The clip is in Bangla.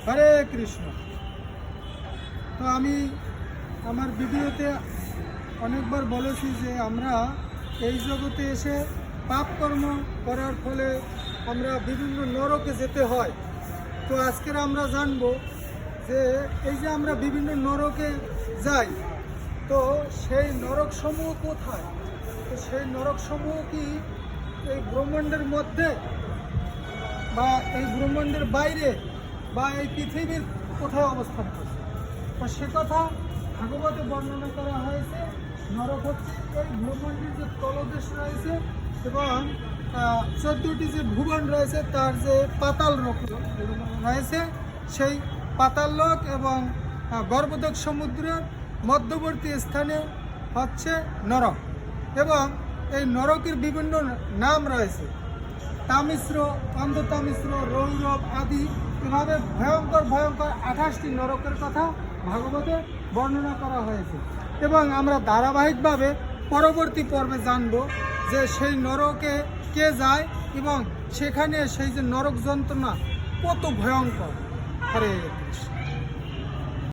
হরে কৃষ্ণ। তো আমি আমার ভিডিওতে অনেকবার বলেছি যে আমরা এই জগতে এসে পাপ কর্ম করার ফলে আমরা বিভিন্ন নরকে যেতে হয়। তো আজকের আমরা জানব যে এই যে আমরা বিভিন্ন নরকে যাই, তো সেই নরকসমূহ কোথায়, তো সেই নরকসমূহ কি এই ব্রহ্মাণ্ডের মধ্যে বা এই ব্রহ্মাণ্ডের বাইরে বা এই পৃথিবীর কোথায় অবস্থান করছে, তো সে কথা ভাগবতে বর্ণনা করা হয়েছে। নরক হচ্ছে এই ব্রহ্মাণ্ডের যে তলদেশ রয়েছে এবং 14টি যে ভুবন রয়েছে তার যে পাতাল লোক রয়েছে, সেই পাতাল লোক এবং গর্ভোদক সমুদ্রের মধ্যবর্তী স্থানে হচ্ছে নরক। এবং এই নরকের বিভিন্ন নাম রয়েছে, তামিশ্র, অন্ধতামিশ্র, রৌরব আদি, এভাবে ভয়ঙ্কর ভয়ঙ্কর 28টি নরকের কথা ভাগবতে বর্ণনা করা হয়েছে। এবং আমরা ধারাবাহিকভাবে পরবর্তী পর্বে জানব যে সেই নরকে কে যায় এবং সেখানে সেই যে নরক যন্ত্রণা কত ভয়ঙ্কর। হরে কৃষ্ণ।